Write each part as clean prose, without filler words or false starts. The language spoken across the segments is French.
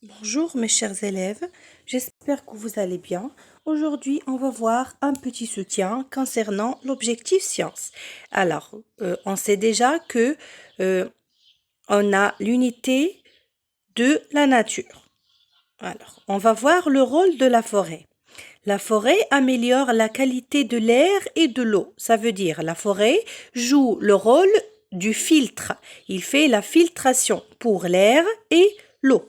Bonjour mes chers élèves, j'espère que vous allez bien. Aujourd'hui, on va voir un petit soutien concernant l'objectif science. Alors, on sait déjà que on a l'unité de la nature. Alors, on va voir le rôle de la forêt. La forêt améliore la qualité de l'air et de l'eau. Ça veut dire la forêt joue le rôle du filtre. Il fait la filtration pour l'air et l'eau.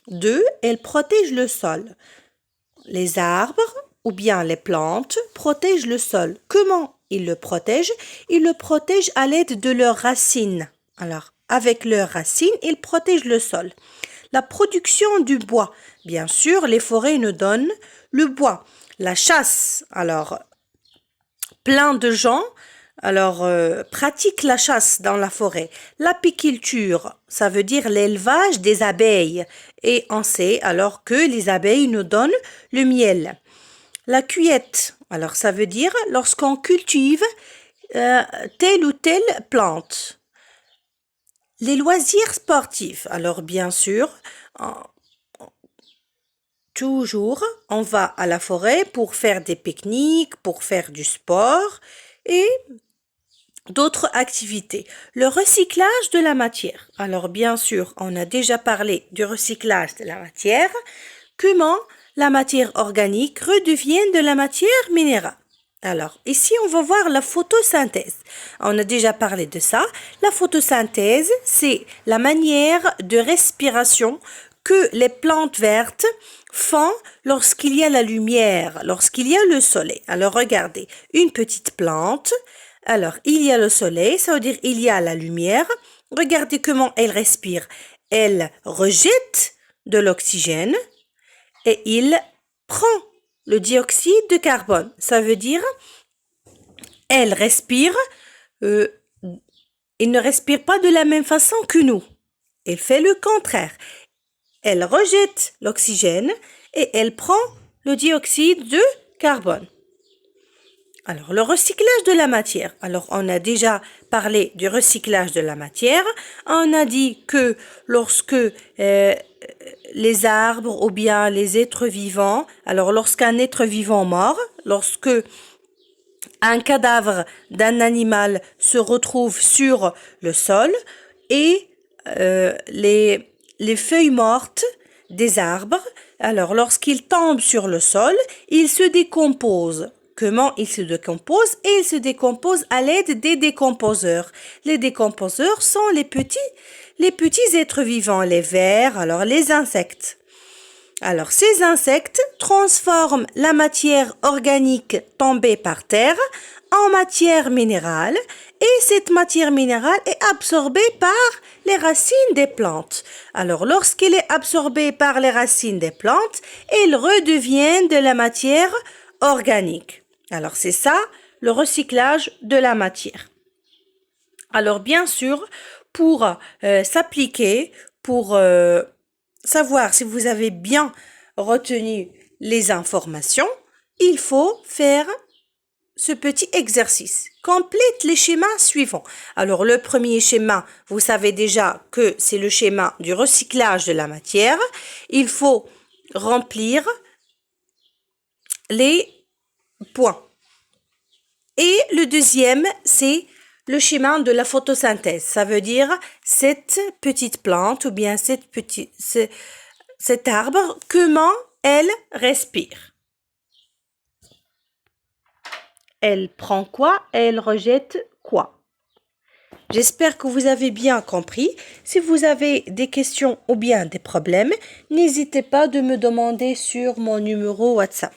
2. Elle protège le sol. Les arbres ou bien les plantes protègent le sol. Comment ils le protègent? Ils le protègent à l'aide de leurs racines. Alors, avec leurs racines, ils protègent le sol. La production du bois. Bien sûr, les forêts nous donnent le bois. La chasse. Alors, plein de gens pratiquent la chasse dans la forêt. L'apiculture, ça veut dire l'élevage des abeilles. Et on sait alors que les abeilles nous donnent le miel. La cueillette, alors ça veut dire lorsqu'on cultive telle ou telle plante. Les loisirs sportifs, alors bien sûr, toujours on va à la forêt pour faire des pique-niques, pour faire du sport et d'autres activités. Le recyclage de la matière. Alors bien sûr, on a déjà parlé du recyclage de la matière. Comment la matière organique redevient de la matière minérale. Alors ici, on va voir la photosynthèse. On a déjà parlé de ça. La photosynthèse, c'est la manière de respiration que les plantes vertes font lorsqu'il y a la lumière, lorsqu'il y a le soleil. Alors regardez, une petite plante. Alors, il y a le soleil, ça veut dire il y a la lumière. Regardez comment elle respire. Elle rejette de l'oxygène et il prend le dioxyde de carbone. Ça veut dire elle respire, il ne respire pas de la même façon que nous. Elle fait le contraire. Elle rejette l'oxygène et elle prend le dioxyde de carbone. Alors, le recyclage de la matière. Alors, on a déjà parlé du recyclage de la matière. On a dit que lorsque les arbres ou bien les êtres vivants, alors lorsqu'un être vivant mort, lorsque un cadavre d'un animal se retrouve sur le sol et les feuilles mortes des arbres, alors lorsqu'ils tombent sur le sol, ils se décomposent. Comment ils se décomposent? Et ils se décomposent à l'aide des décomposeurs. Les décomposeurs sont les petits êtres vivants, les vers, alors les insectes. Alors, ces insectes transforment la matière organique tombée par terre en matière minérale et cette matière minérale est absorbée par les racines des plantes. Alors, lorsqu'elle est absorbée par les racines des plantes, elle redevient de la matière organique. Alors, c'est ça le recyclage de la matière. Alors, bien sûr, pour s'appliquer, pour savoir si vous avez bien retenu les informations, il faut faire ce petit exercice. Complète les schémas suivants. Alors, le premier schéma, vous savez déjà que c'est le schéma du recyclage de la matière. Il faut remplir les points. Et le deuxième, c'est le schéma de la photosynthèse. Ça veut dire cette petite plante ou bien cet arbre, comment elle respire. Elle prend quoi? Elle rejette quoi? J'espère que vous avez bien compris. Si vous avez des questions ou bien des problèmes, n'hésitez pas de me demander sur mon numéro WhatsApp.